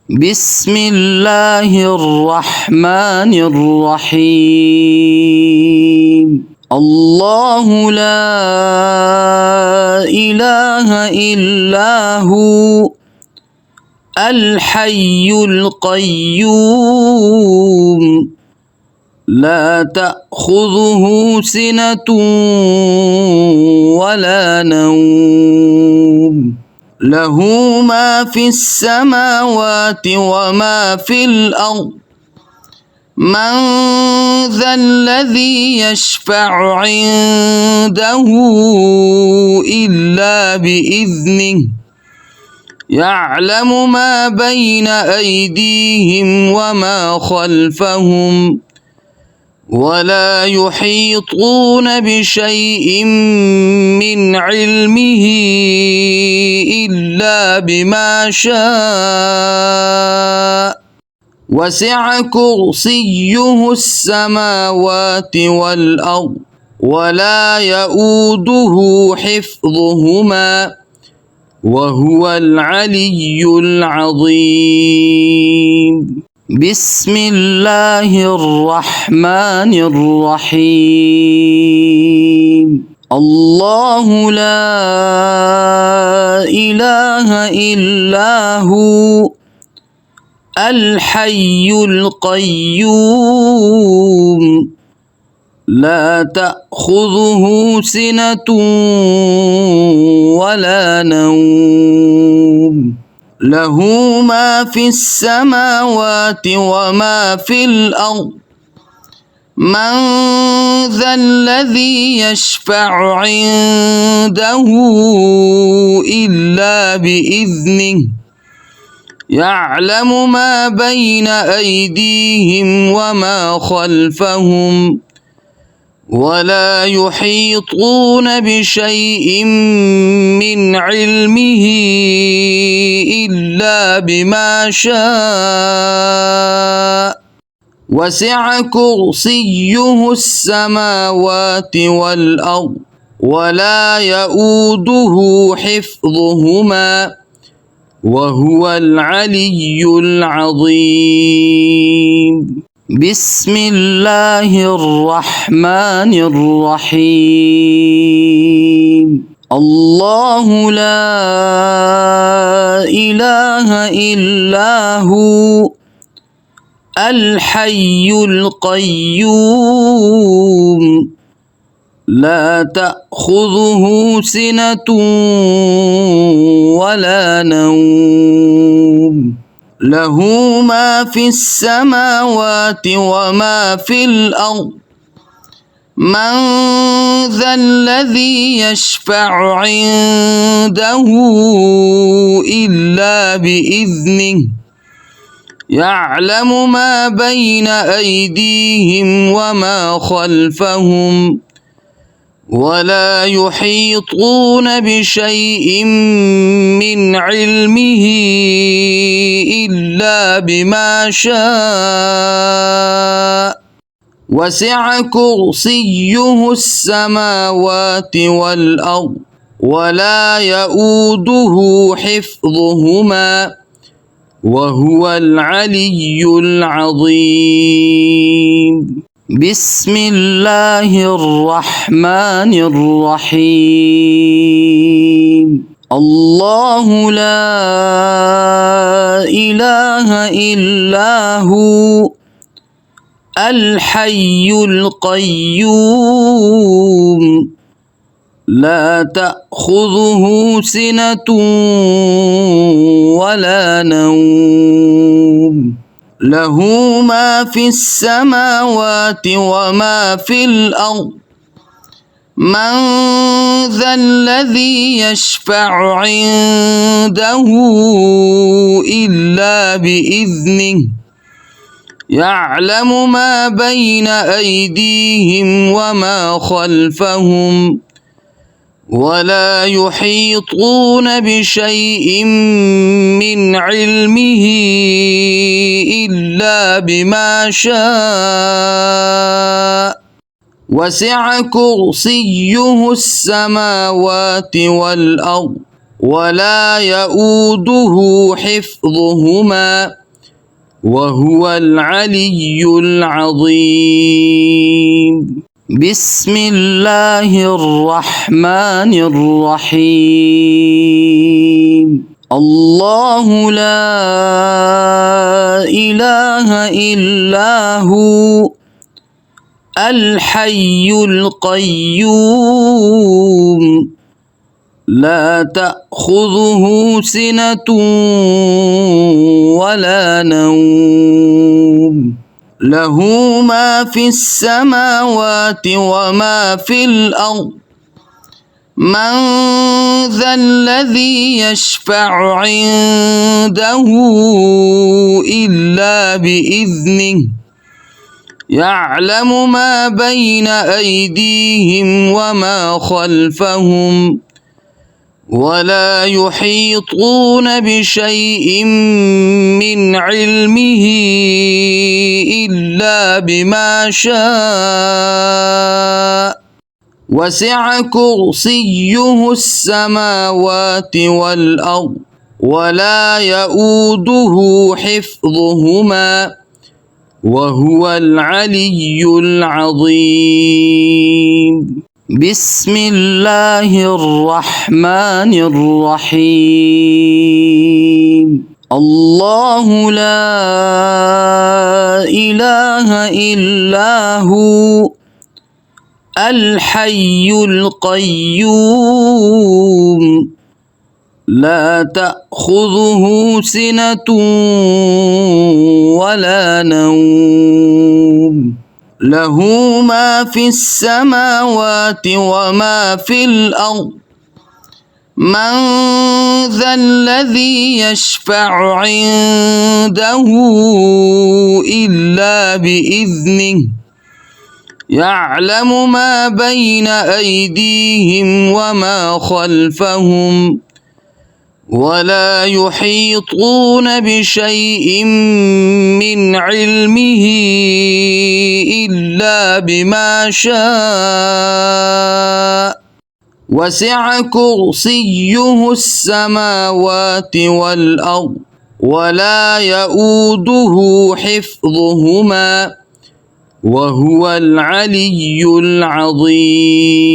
بسم الله الرحمن الرحيم. الله لا إله إلا هو الحي القيوم لا تأخذه سنة ولا نوم له ما في السماوات وما في الأرض من ذا الذي يشفع عنده إلا بإذنه يعلم ما بين أيديهم وما خلفهم ولا يحيطون بشيء من علمه إلا بما شاء وسع كرسيه السماوات والأرض ولا يؤوده حفظهما وهو العلي العظيم. بسم الله الرحمن الرحيم. الله لا إله إلا هو الحي القيوم لا تأخذه سنة ولا نوم له ما في السماوات وما في الأرض من ذا الذي يشفع عنده إلا بإذنه يعلم ما بين أيديهم وما خلفهم ولا يحيطون بشيء من علمه إلا بما شاء وسع كرسيه السماوات والأرض ولا يؤوده حفظهما وهو العلي العظيم. بسم الله الرحمن الرحيم. الله لا إله إلا هو الحي القيوم لا تأخذه سنة ولا نوم له ما في السماوات وما في الأرض من ذا الذي يشفع عنده إلا بإذنه يعلم ما بين أيديهم وما خلفهم ولا يحيطون بشيء من علمه إلا بما شاء وسع كرسيه السماوات والأرض ولا يؤوده حفظهما وهو العلي العظيم. بسم الله الرحمن الرحيم. الله لا إله إلا هو الحي القيوم لا تأخذه سنة ولا نوم له ما في السماوات وما في الأرض من ذا الذي يشفع عنده إلا بإذنه يعلم ما بين أيديهم وما خلفهم ولا يحيطون بشيء من علمه إلا بما شاء وسع كرسيه السماوات والأرض ولا يؤوده حفظهما وهو العلي العظيم. بسم الله الرحمن الرحيم. الله لا إله إلا هو الحي القيوم لا تأخذه سنة ولا نوم له ما في السماوات وما في الأرض من ذا الذي يشفع عنده إلا بإذنه يعلم ما بين أيديهم وما خلفهم ولا يحيطون بشيء من علمه إلا بما شاء وسع كرسيه السماوات والأرض ولا يؤوده حفظهما وهو العلي العظيم. بسم الله الرحمن الرحيم. الله لا إله إلا هو الحي القيوم لا تأخذه سنة ولا نوم له ما في السماوات وما في الأرض من ذا الذي يشفع عنده إلا بإذنه يعلم ما بين أيديهم وما خلفهم ولا يحيطون بشيء من علمه إلا بما شاء وسع كرسيه السماوات والأرض ولا يؤوده حفظهما وهو العلي العظيم.